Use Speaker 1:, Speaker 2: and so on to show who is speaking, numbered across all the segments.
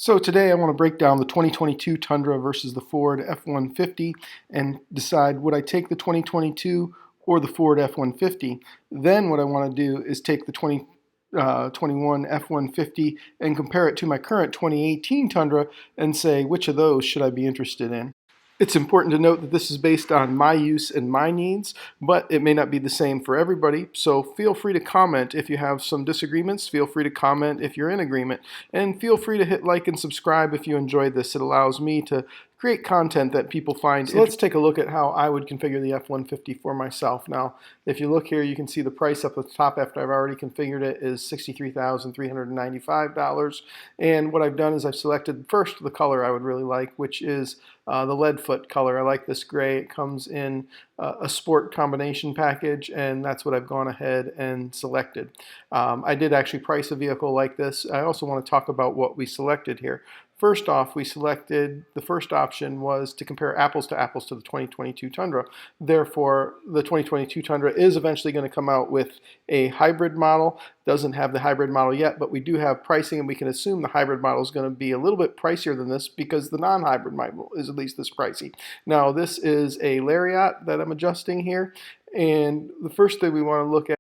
Speaker 1: So today I want to break down the 2022 Tundra versus the Ford F-150 and decide would I take the 2022 or the Ford F-150. Then what I want to do is take the 2021 F-150 and compare it to my current 2018 Tundra and say which of those should I be interested in. It's important to note that this is based on my use and my needs, but it may not be the same for everybody, so feel free to comment if you have some disagreements, feel free to comment if you're in agreement, and feel free to hit like and subscribe if you enjoyed this. It allows me to create content that people find. So let's take a look at how I would configure the F-150 for myself. Now, if you look here, you can see the price up at the top after I've already configured it is $63,395. And what I've done is I've selected first the color I would really like, which is the lead foot color. I like this gray. It comes in a sport combination package, and that's what I've gone ahead and selected. I did actually price a vehicle like this. I also want to talk about what we selected here. First off, we selected, the first option was to compare apples to the 2022 Tundra. Therefore, the 2022 Tundra is eventually going to come out with a hybrid model. Doesn't have the hybrid model yet, but we do have pricing, and we can assume the hybrid model is going to be a little bit pricier than this because the non-hybrid model is at least this pricey. Now, this is a Lariat that I'm adjusting here, and the first thing we want to look at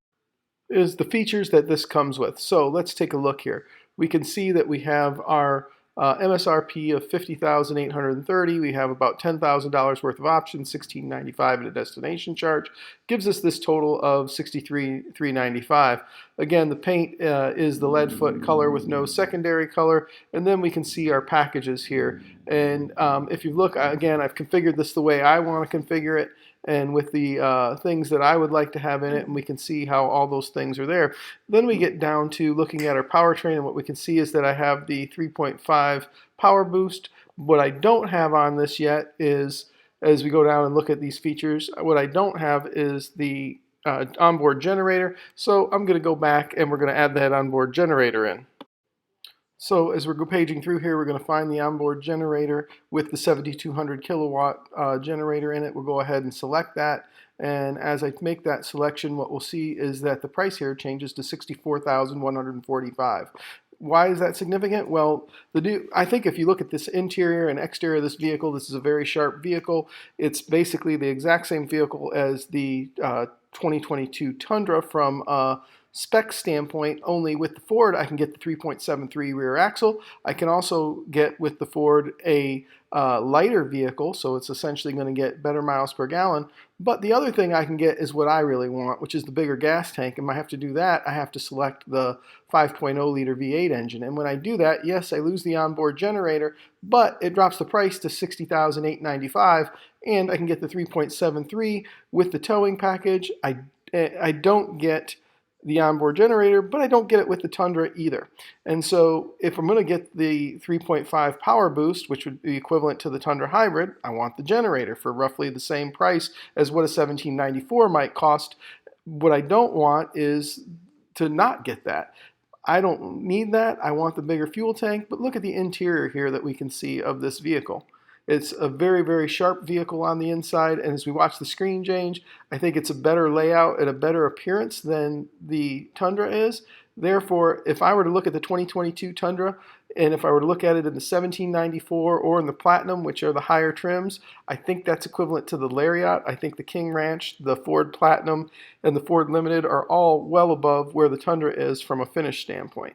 Speaker 1: is the features that this comes with. So let's take a look here. We can see that we have our MSRP of $50,830. We have about $10,000 worth of options, $1695 and a destination charge. Gives us this total of $63,395. Again, the paint is the lead foot color with no secondary color, and then we can see our packages here. And if you look, again, I've configured this the way I want to configure it, and with the things that I would like to have in it, and we can see how all those things are there. Then we get down to looking at our powertrain, and what we can see is that I have the 3.5 power boost. What I don't have on this yet is, as we go down and look at these features, what I don't have is the onboard generator. So I'm going to go back and we're going to add that onboard generator in. So as we're paging through here, we're going to find the onboard generator with the 7,200 kilowatt generator in it. We'll go ahead and select that. And as I make that selection, what we'll see is that the price here changes to $64,145. Why is that significant? Well, I think if you look at this interior and exterior of this vehicle, this is a very sharp vehicle. It's basically the exact same vehicle as the 2022 Tundra from spec standpoint. Only with the Ford I can get the 3.73 rear axle. I can also get with the Ford a lighter vehicle, so it's essentially going to get better miles per gallon. But the other thing I can get is what I really want, which is the bigger gas tank. And I have to do that, I have to select the 5.0 liter V8 engine. And when I do that, yes, I lose the onboard generator, but it drops the price to $60,895, and I can get the 3.73 with the towing package. I don't get the onboard generator, but I don't get it with the Tundra either. And so if I'm going to get the 3.5 power boost, which would be equivalent to the Tundra hybrid, I want the generator for roughly the same price as what a 1794 might cost. What I don't want is to not get that. I don't need that. I want the bigger fuel tank, but look at the interior here that we can see of this vehicle. It's a very, very sharp vehicle on the inside, and as we watch the screen change, I think it's a better layout and a better appearance than the Tundra is. Therefore, if I were to look at the 2022 Tundra, and if I were to look at it in the 1794 or in the Platinum, which are the higher trims, I think that's equivalent to the Lariat. I think the King Ranch, the Ford Platinum, and the Ford Limited are all well above where the Tundra is from a finish standpoint.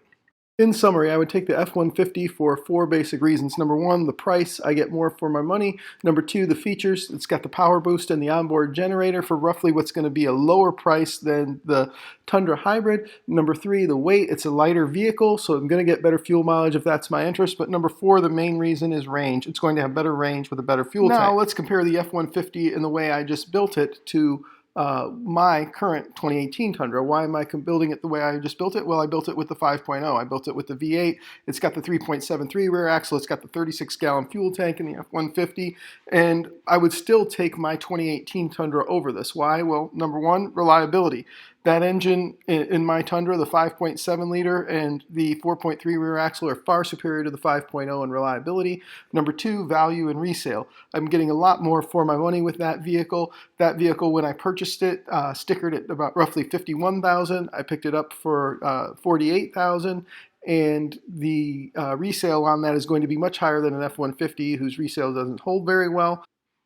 Speaker 1: In summary, I would take the F-150 for 4 basic reasons. Number 1, the price, I get more for my money. Number 2, the features, it's got the power boost and the onboard generator for roughly what's going to be a lower price than the Tundra hybrid. Number 3, the weight, it's a lighter vehicle, so I'm going to get better fuel mileage if that's my interest. But number 4, the main reason is range. It's going to have better range with a better fuel tank. Now let's compare the F-150 in the way I just built it to my current 2018 Tundra. Why am I building it the way I just built it? Well, I built it with the 5.0. I built it with the V8. It's got the 3.73 rear axle. It's got the 36-gallon fuel tank in the F-150. And I would still take my 2018 Tundra over this. Why? Well, number 1, reliability. That engine in my Tundra, the 5.7 liter and the 4.3 rear axle, are far superior to the 5.0 in reliability. Number 2, value and resale. I'm getting a lot more for my money with that vehicle. That vehicle, when I purchased it, stickered at about roughly $51,000. I picked it up for $48,000. and the resale on that is going to be much higher than an F-150, whose resale doesn't hold very well.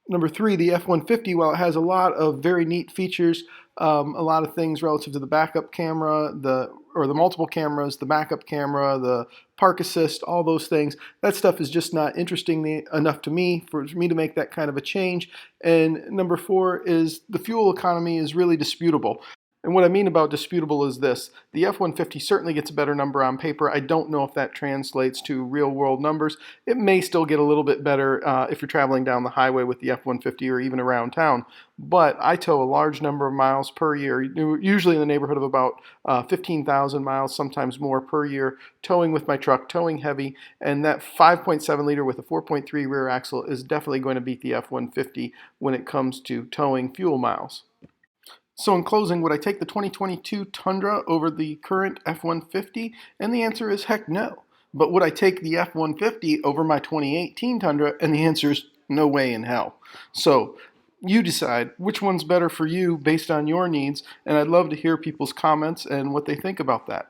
Speaker 1: Number three, the F-150, while it has a lot of very neat features, a lot of things relative to the backup camera, the multiple cameras, the backup camera, the park assist, all those things, that stuff is just not interesting enough to me for me to make that kind of a change. And number four is the fuel economy is really disputable. And what I mean about disputable is this. The F-150 certainly gets a better number on paper. I don't know if that translates to real world numbers. It may still get a little bit better if you're traveling down the highway with the F-150 or even around town. But I tow a large number of miles per year, usually in the neighborhood of about 15,000 miles, sometimes more per year, towing with my truck, towing heavy, and that 5.7 liter with a 4.3 rear axle is definitely going to beat the F-150 when it comes to towing fuel miles. So in closing, would I take the 2022 Tundra over the current F-150? And the answer is heck no. But would I take the F-150 over my 2018 Tundra? And the answer is no way in hell. So you decide which one's better for you based on your needs, and I'd love to hear people's comments and what they think about that.